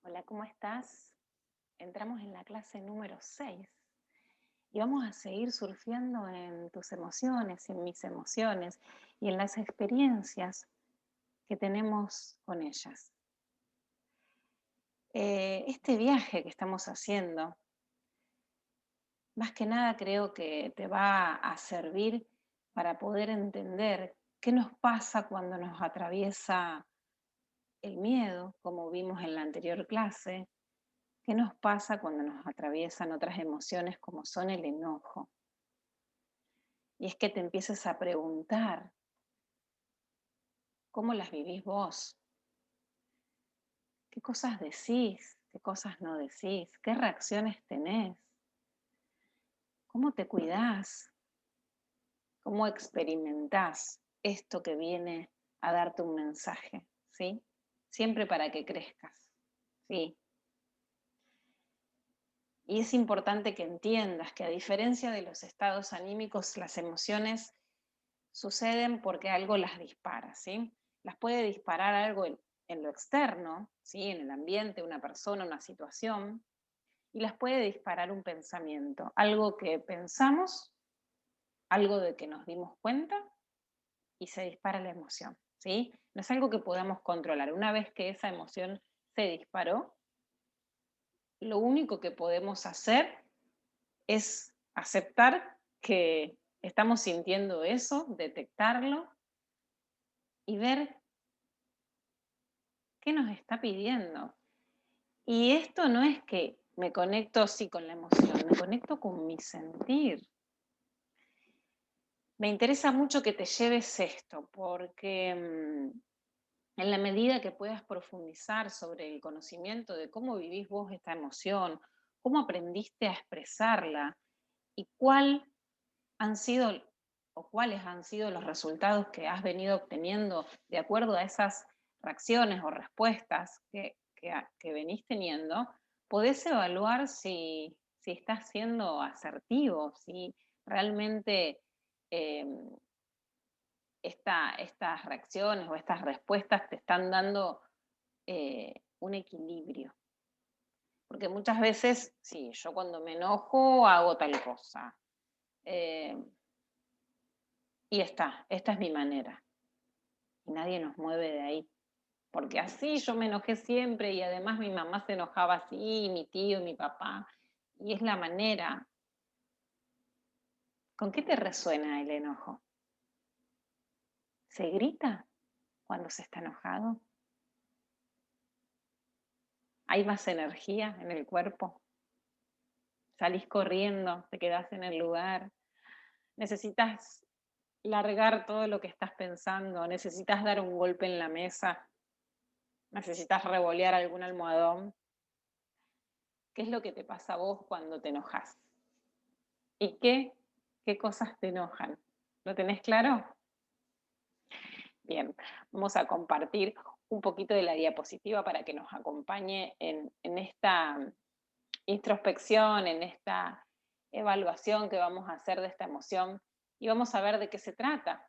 Hola, ¿cómo estás? Entramos en la clase número 6 y vamos a seguir surfeando en tus emociones, en mis emociones y en las experiencias que tenemos con ellas. Este viaje que estamos haciendo, más que nada creo que te va a servir para poder entender qué nos pasa cuando nos atraviesa el miedo, como vimos en la anterior clase. ¿Qué nos pasa cuando nos atraviesan otras emociones como son el enojo? Y es que te empieces a preguntar, ¿cómo las vivís vos? ¿Qué cosas decís? ¿Qué cosas no decís? ¿Qué reacciones tenés? ¿Cómo te cuidás? ¿Cómo experimentás esto que viene a darte un mensaje? ¿Sí? Siempre para que crezcas. ¿Sí? Y es importante que entiendas que a diferencia de los estados anímicos, las emociones suceden porque algo las dispara, ¿sí? Las puede disparar algo en lo externo, ¿sí? En el ambiente, una persona, una situación, y las puede disparar un pensamiento, algo que pensamos, algo de que nos dimos cuenta y se dispara la emoción, ¿sí? No es algo que podamos controlar. Una vez que esa emoción se disparó, lo único que podemos hacer es aceptar que estamos sintiendo eso, detectarlo y ver qué nos está pidiendo. Y esto no es que me conecto sí con la emoción, me conecto con mi sentir. Me interesa mucho que te lleves esto, porque en la medida que puedas profundizar sobre el conocimiento de cómo vivís vos esta emoción, cómo aprendiste a expresarla y han sido cuáles han sido los resultados que has venido obteniendo de acuerdo a esas reacciones o respuestas que venís teniendo, podés evaluar si estás siendo asertivo, si realmente eh, estas reacciones o estas respuestas te están dando un equilibrio. Porque muchas veces, sí, yo cuando me enojo hago tal cosa. Eh, y esta es mi manera. Y nadie nos mueve de ahí. Porque así yo me enojé siempre y además mi mamá se enojaba así, mi tío, mi papá. Y es la manera. ¿Con qué te resuena el enojo? ¿Se grita cuando se está enojado? ¿Hay más energía en el cuerpo? ¿Salís corriendo? ¿Te quedás en el lugar? ¿Necesitas largar todo lo que estás pensando? ¿Necesitas dar un golpe en la mesa? ¿Necesitas revolear algún almohadón? ¿Qué es lo que te pasa a vos cuando te enojas? ¿Y qué cosas te enojan? ¿Lo tenés claro? Bien, vamos a compartir un poquito de la diapositiva para que nos acompañe en esta introspección, en esta evaluación que vamos a hacer de esta emoción y vamos a ver de qué se trata.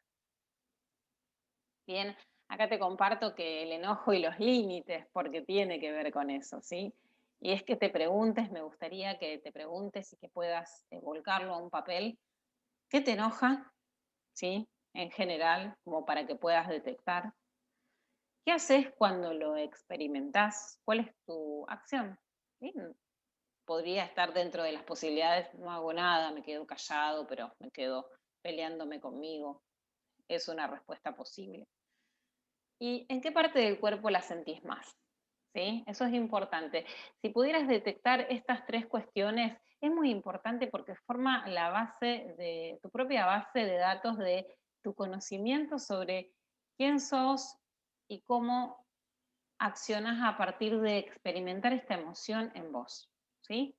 Bien, acá te comparto que el enojo y los límites, porque tiene que ver con eso, ¿sí? Y es que te preguntes, me gustaría que te preguntes y que puedas volcarlo a un papel. ¿Qué te enoja? ¿Sí? En general, como para que puedas detectar. ¿Qué haces cuando lo experimentás? ¿Cuál es tu acción? ¿Sí? Podría estar dentro de las posibilidades, no hago nada, me quedo callado, pero me quedo peleándome conmigo. Es una respuesta posible. ¿Y en qué parte del cuerpo la sentís más? ¿Sí? Eso es importante. Si pudieras detectar estas tres cuestiones, es muy importante porque forma la base de tu propia base de datos de tu conocimiento sobre quién sos y cómo accionas a partir de experimentar esta emoción en vos. ¿Sí?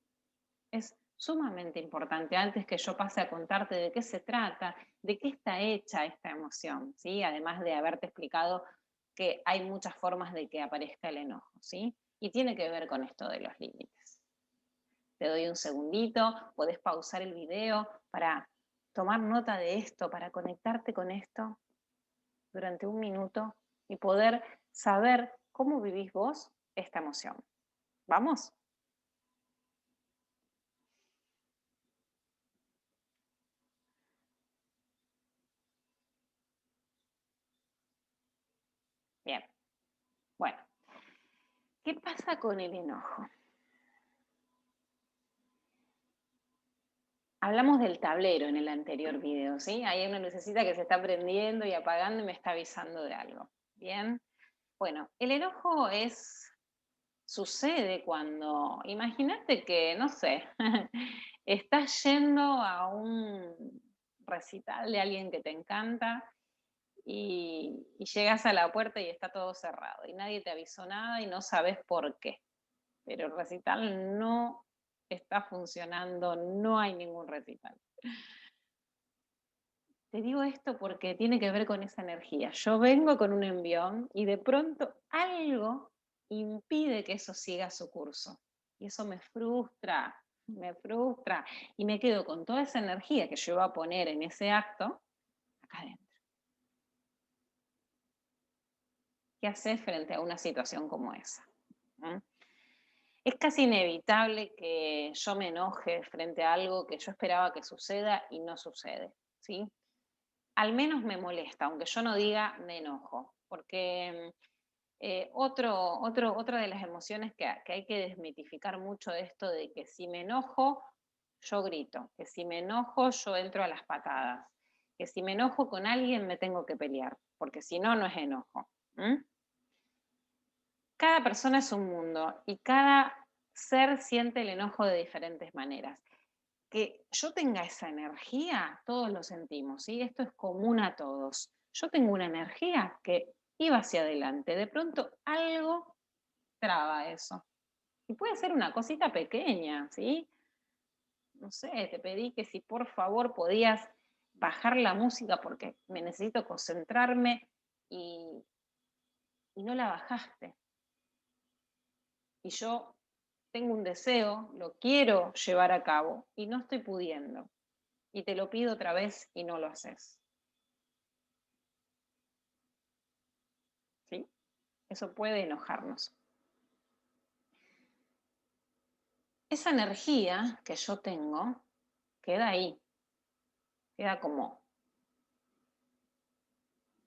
Es sumamente importante antes que yo pase a contarte de qué se trata, de qué está hecha esta emoción, ¿sí? Además de haberte explicado que hay muchas formas de que aparezca el enojo, ¿sí? Y tiene que ver con esto de los límites. Te doy un segundito, podés pausar el video para tomar nota de esto, para conectarte con esto durante un minuto y poder saber cómo vivís vos esta emoción. ¿Vamos? Bien. Bueno, ¿qué pasa con el enojo? Hablamos del tablero en el anterior video, ¿sí? Hay una lucecita que se está prendiendo y apagando y me está avisando de algo. Bien. Bueno, el enojo sucede cuando, imagínate que, no sé, estás yendo a un recital de alguien que te encanta y llegas a la puerta y está todo cerrado y nadie te avisó nada y no sabes por qué. Pero el recital no está funcionando, no hay ningún recital. Te digo esto porque tiene que ver con esa energía. Yo vengo con un envión y de pronto algo impide que eso siga su curso. Y eso me frustra. Y me quedo con toda esa energía que yo iba a poner en ese acto acá adentro. ¿Qué haces frente a una situación como esa? ¿Mm? Es casi inevitable que yo me enoje frente a algo que yo esperaba que suceda y no sucede, ¿sí? Al menos me molesta, aunque yo no diga me enojo, porque otra de las emociones que hay que desmitificar mucho esto de que si me enojo, yo grito, que si me enojo, yo entro a las patadas, que si me enojo con alguien me tengo que pelear, porque si no, no es enojo. ¿Mm? Cada persona es un mundo y cada ser siente el enojo de diferentes maneras. Que yo tenga esa energía, todos lo sentimos, ¿sí? Esto es común a todos. Yo tengo una energía que iba hacia adelante, de pronto algo traba eso. Y puede ser una cosita pequeña, ¿sí? No sé, te pedí que si por favor podías bajar la música porque me necesito concentrarme y, y no la bajaste. Y yo tengo un deseo, lo quiero llevar a cabo y no estoy pudiendo. Y te lo pido otra vez y no lo haces. ¿Sí? Eso puede enojarnos. Esa energía que yo tengo queda ahí, queda como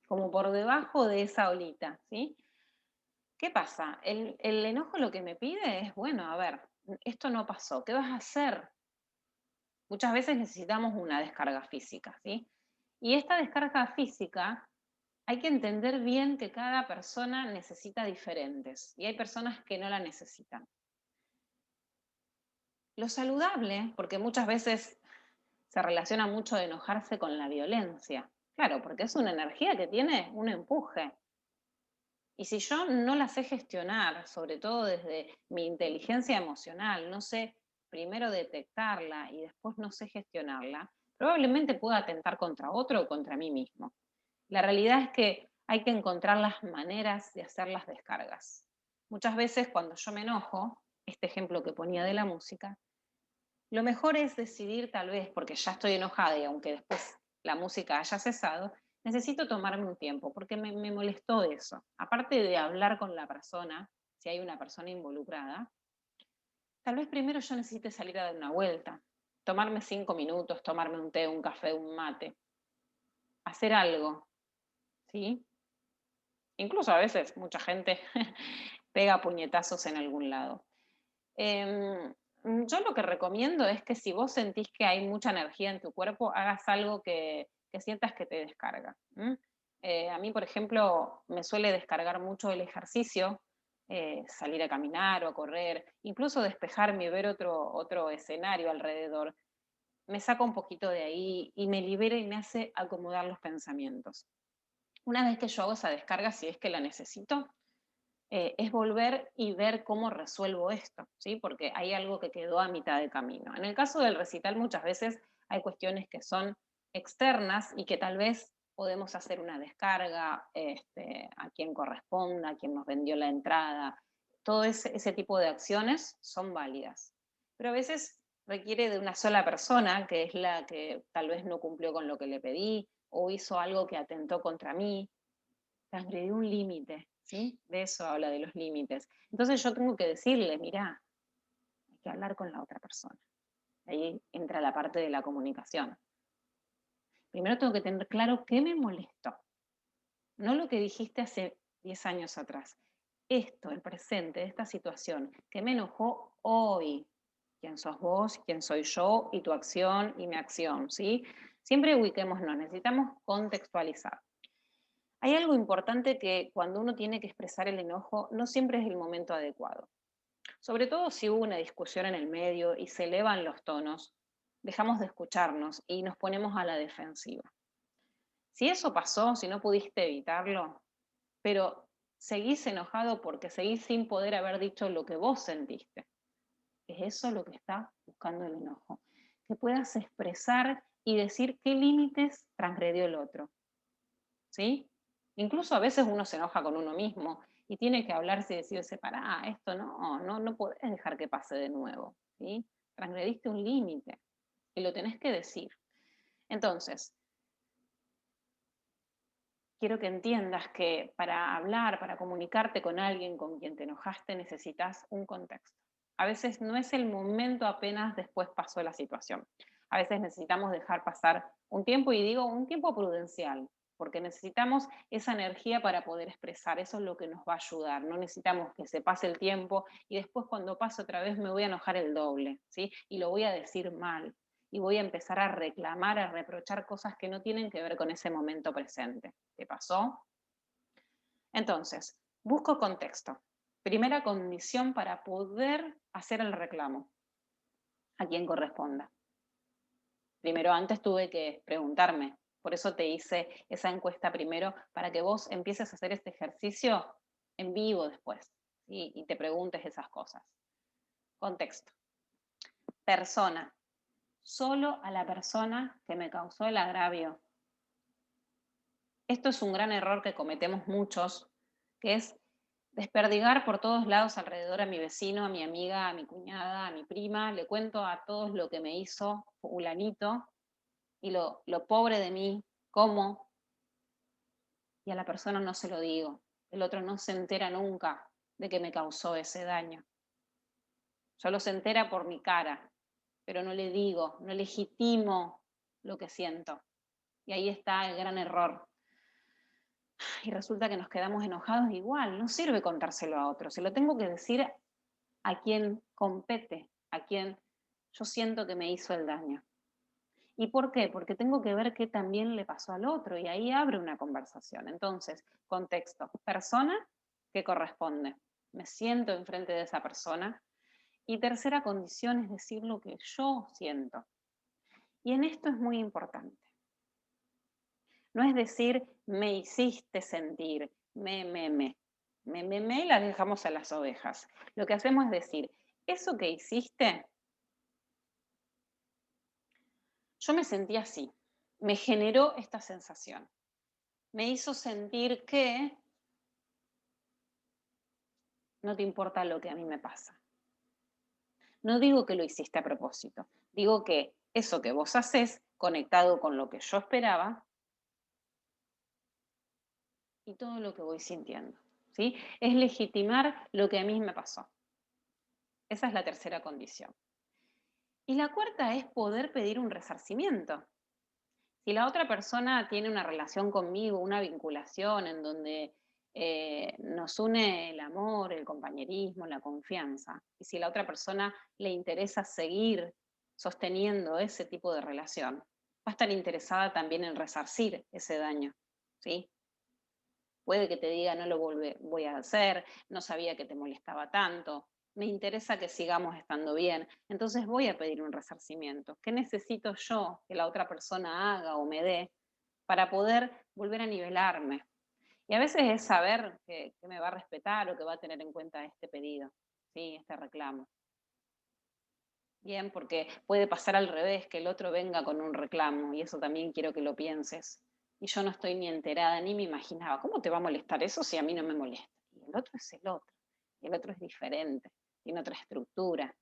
por debajo de esa olita, ¿sí? ¿Qué pasa? El enojo lo que me pide es, bueno, a ver, esto no pasó, ¿qué vas a hacer? Muchas veces necesitamos una descarga física, ¿sí? Y esta descarga física hay que entender bien que cada persona necesita diferentes y hay personas que no la necesitan. Lo saludable, porque muchas veces se relaciona mucho de enojarse con la violencia. Claro, porque es una energía que tiene un empuje. Y si yo no la sé gestionar, sobre todo desde mi inteligencia emocional, no sé primero detectarla y después no sé gestionarla, probablemente pueda atentar contra otro o contra mí mismo. La realidad es que hay que encontrar las maneras de hacer las descargas. Muchas veces cuando yo me enojo, este ejemplo que ponía de la música, lo mejor es decidir tal vez, porque ya estoy enojada y aunque después la música haya cesado, necesito tomarme un tiempo, porque me molestó eso. Aparte de hablar con la persona, si hay una persona involucrada, tal vez primero yo necesite salir a dar una vuelta, tomarme 5 minutos, tomarme un té, un café, un mate, hacer algo, ¿sí? Incluso a veces mucha gente pega puñetazos en algún lado. Em, yo lo que recomiendo es que si vos sentís que hay mucha energía en tu cuerpo, hagas algo que sientas que te descarga. A mí, por ejemplo, me suele descargar mucho el ejercicio, salir a caminar o a correr, incluso despejarme y ver otro escenario alrededor. Me saca un poquito de ahí y me libera y me hace acomodar los pensamientos. Una vez que yo hago esa descarga, si es que la necesito, es volver y ver cómo resuelvo esto, ¿sí? Porque hay algo que quedó a mitad de camino. En el caso del recital, muchas veces hay cuestiones que son externas y que tal vez podemos hacer una descarga a quien corresponda, a quien nos vendió la entrada. Todo ese tipo de acciones son válidas. Pero a veces requiere de una sola persona, que es la que tal vez no cumplió con lo que le pedí o hizo algo que atentó contra mí, transgredí un límite, ¿sí? De eso habla, de los límites. Entonces yo tengo que decirle, mirá, hay que hablar con la otra persona. Ahí entra la parte de la comunicación. Primero tengo que tener claro qué me molestó, no lo que dijiste hace 10 años atrás. Esto, el presente, esta situación, que me enojó hoy. ¿Quién sos vos? ¿Quién soy yo? Y tu acción y mi acción, ¿sí? Siempre ubiquémonos, necesitamos contextualizar. Hay algo importante que cuando uno tiene que expresar el enojo, no siempre es el momento adecuado. Sobre todo si hubo una discusión en el medio y se elevan los tonos, dejamos de escucharnos y nos ponemos a la defensiva. Si eso pasó, si no pudiste evitarlo, pero seguís enojado porque seguís sin poder haber dicho lo que vos sentiste. Es eso lo que está buscando el enojo. Que puedas expresar y decir qué límites transgredió el otro. ¿Sí? Incluso a veces uno se enoja con uno mismo y tiene que hablarse y decirse, pará, esto no podés dejar que pase de nuevo. ¿Sí? Transgrediste un límite y lo tenés que decir. Entonces, quiero que entiendas que para hablar, para comunicarte con alguien con quien te enojaste, necesitas un contexto. A veces no es el momento apenas después pasó la situación. A veces necesitamos dejar pasar un tiempo, y digo un tiempo prudencial, porque necesitamos esa energía para poder expresar. Eso es lo que nos va a ayudar. No necesitamos que se pase el tiempo y después cuando pase otra vez me voy a enojar el doble, ¿sí? Y lo voy a decir mal y voy a empezar a reclamar, a reprochar cosas que no tienen que ver con ese momento presente. ¿Te pasó? Entonces, busco contexto. Primera condición para poder hacer el reclamo a quien corresponda. Primero, antes tuve que preguntarme, por eso te hice esa encuesta primero, para que vos empieces a hacer este ejercicio en vivo después, ¿sí? Y te preguntes esas cosas. Contexto. Persona. Solo a la persona que me causó el agravio. Esto es un gran error que cometemos muchos, que es desperdigar por todos lados alrededor a mi vecino, a mi amiga, a mi cuñada, a mi prima. Le cuento a todos lo que me hizo fulanito y lo pobre de mí, cómo, y a la persona no se lo digo. El otro no se entera nunca de que me causó ese daño. Solo se entera por mi cara, pero no le digo, no legitimo lo que siento. Y ahí está el gran error. Y resulta que nos quedamos enojados igual. No sirve contárselo a otro. Se lo tengo que decir a quien compete, a quien yo siento que me hizo el daño. ¿Y por qué? Porque tengo que ver qué también le pasó al otro y ahí abre una conversación. Entonces, contexto, persona que corresponde. Me siento enfrente de esa persona. Y tercera condición es decir lo que yo siento. Y en esto es muy importante. No es decir, me hiciste sentir, me, las dejamos a las ovejas. Lo que hacemos es decir, eso que hiciste, yo me sentí así, me generó esta sensación, me hizo sentir que no te importa lo que a mí me pasa. No digo que lo hiciste a propósito, digo que eso que vos haces, conectado con lo que yo esperaba, y todo lo que voy sintiendo, ¿sí? Es legitimar lo que a mí me pasó. Esa es la tercera condición. Y la cuarta es poder pedir un resarcimiento. Si la otra persona tiene una relación conmigo, una vinculación en donde nos une el amor, el compañerismo, la confianza, y si la otra persona le interesa seguir sosteniendo ese tipo de relación, va a estar interesada también en resarcir ese daño, ¿sí? Puede que te diga, no lo voy a hacer, no sabía que te molestaba tanto, me interesa que sigamos estando bien, entonces voy a pedir un resarcimiento. ¿Qué necesito yo que la otra persona haga o me dé para poder volver a nivelarme? Y a veces es saber que me va a respetar o que va a tener en cuenta este pedido, ¿sí? Este reclamo. Bien, porque puede pasar al revés, que el otro venga con un reclamo, y eso también quiero que lo pienses. Y yo no estoy ni enterada, ni me imaginaba, ¿cómo te va a molestar eso si a mí no me molesta? Y el otro es el otro, y el otro es diferente, tiene otra estructura.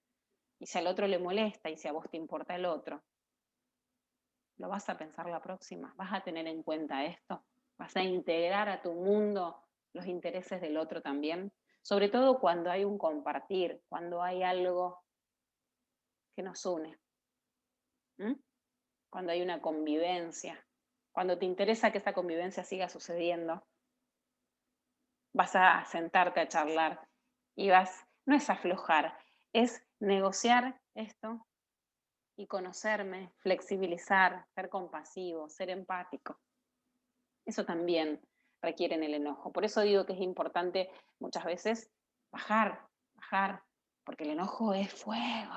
Y si al otro le molesta y si a vos te importa el otro, ¿lo vas a pensar la próxima? ¿Vas a tener en cuenta esto? ¿Vas a integrar a tu mundo los intereses del otro también, sobre todo cuando hay un compartir, cuando hay algo que nos une, ¿m? Cuando hay una convivencia, cuando te interesa que esa convivencia siga sucediendo, vas a sentarte a charlar y no es aflojar, es negociar esto y conocerme, flexibilizar, ser compasivo, ser empático. Eso también requiere en el enojo. Por eso digo que es importante muchas veces bajar, porque el enojo es fuego.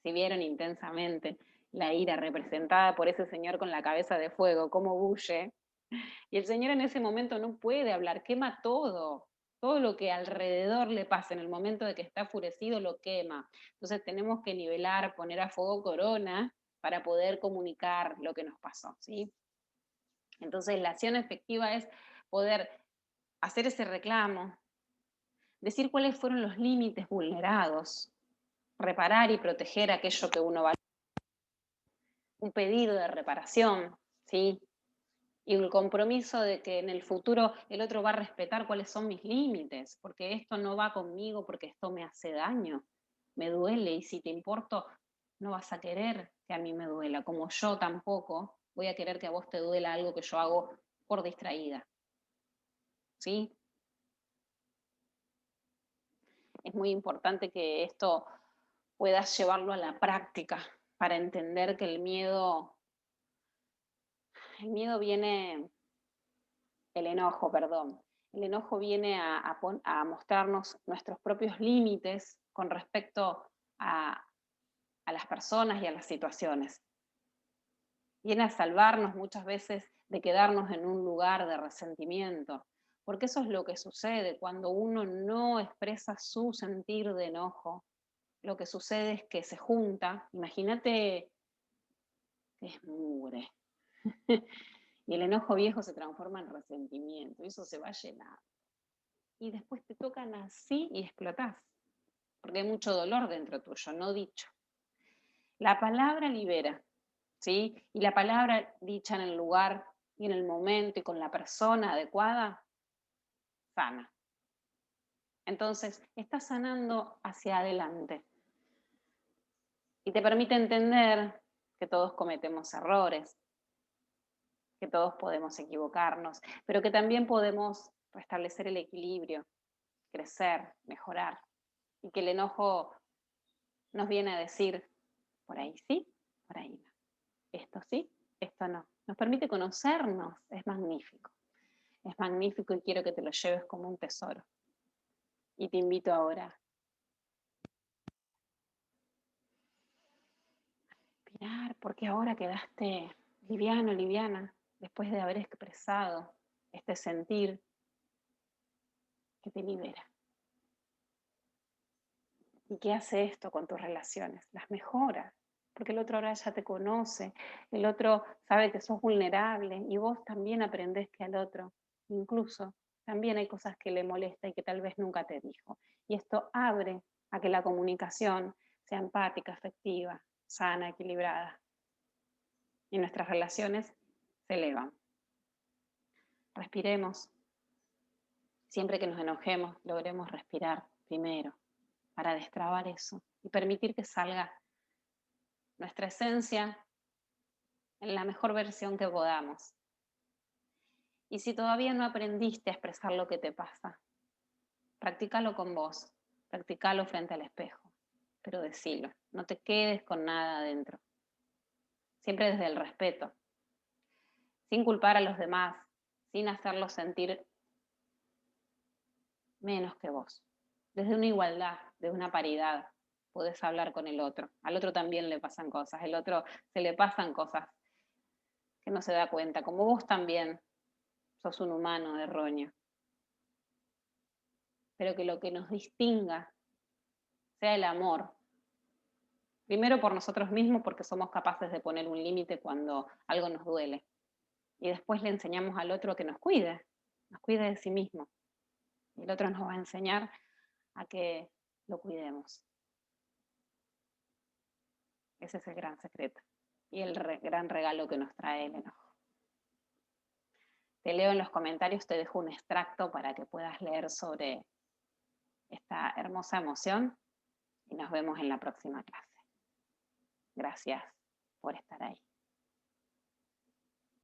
Si vieron intensamente la ira representada por ese señor con la cabeza de fuego, cómo bulle, y el señor en ese momento no puede hablar, quema todo lo que alrededor le pasa en el momento de que está enfurecido lo quema. Entonces tenemos que nivelar, poner a fuego corona para poder comunicar lo que nos pasó, ¿sí? Entonces la acción efectiva es poder hacer ese reclamo, decir cuáles fueron los límites vulnerados, reparar y proteger aquello que uno va, un pedido de reparación, ¿sí? Y el compromiso de que en el futuro el otro va a respetar cuáles son mis límites, porque esto no va conmigo, porque esto me hace daño, me duele, y si te importo, no vas a querer que a mí me duela, como yo tampoco voy a querer que a vos te duela algo que yo hago por distraída, ¿sí? Es muy importante que esto puedas llevarlo a la práctica para entender que el miedo viene, el enojo, perdón, el enojo viene a mostrarnos nuestros propios límites con respecto a, a las personas y a las situaciones. Viene a salvarnos muchas veces de quedarnos en un lugar de resentimiento, porque eso es lo que sucede cuando uno no expresa su sentir de enojo. Lo que sucede es que se junta, imagínate que es mugre, y el enojo viejo se transforma en resentimiento, y eso se va a llenar. Y después te tocan así y explotás, porque hay mucho dolor dentro tuyo, no dicho. La palabra libera, ¿sí? Y la palabra dicha en el lugar y en el momento y con la persona adecuada, sana. Entonces, estás sanando hacia adelante. Y te permite entender que todos cometemos errores, que todos podemos equivocarnos, pero que también podemos restablecer el equilibrio, crecer, mejorar. Y que el enojo nos viene a decir, por ahí sí, por ahí no. Esto sí, esto no. Nos permite conocernos, es magnífico. Es magnífico y quiero que te lo lleves como un tesoro. Y te invito ahora a respirar, porque ahora quedaste liviano, liviana, después de haber expresado este sentir que te libera. ¿Y qué hace esto con tus relaciones? Las mejora, porque el otro ahora ya te conoce, el otro sabe que sos vulnerable y vos también aprendés que al otro, incluso, también hay cosas que le molesta y que tal vez nunca te dijo. Y esto abre a que la comunicación sea empática, afectiva, sana, equilibrada. Y nuestras relaciones se elevan. Respiremos. Siempre que nos enojemos, logremos respirar primero para destrabar eso y permitir que salga nuestra esencia en la mejor versión que podamos. Y si todavía no aprendiste a expresar lo que te pasa, practícalo con vos, practícalo frente al espejo, pero decilo, no te quedes con nada adentro. Siempre desde el respeto, sin culpar a los demás, sin hacerlos sentir menos que vos. Desde una igualdad, desde una paridad, podés hablar con el otro. Al otro también le pasan cosas, al otro se le pasan cosas que no se da cuenta, como vos también sos un humano erróneo. Pero que lo que nos distinga sea el amor. Primero por nosotros mismos, porque somos capaces de poner un límite cuando algo nos duele. Y después le enseñamos al otro que nos cuide de sí mismo. Y el otro nos va a enseñar a que lo cuidemos. Ese es el gran secreto y el gran regalo que nos trae el enojo. que leo en los comentarios te dejo un extracto para que puedas leer sobre esta hermosa emoción y nos vemos en la próxima clase. Gracias por estar ahí.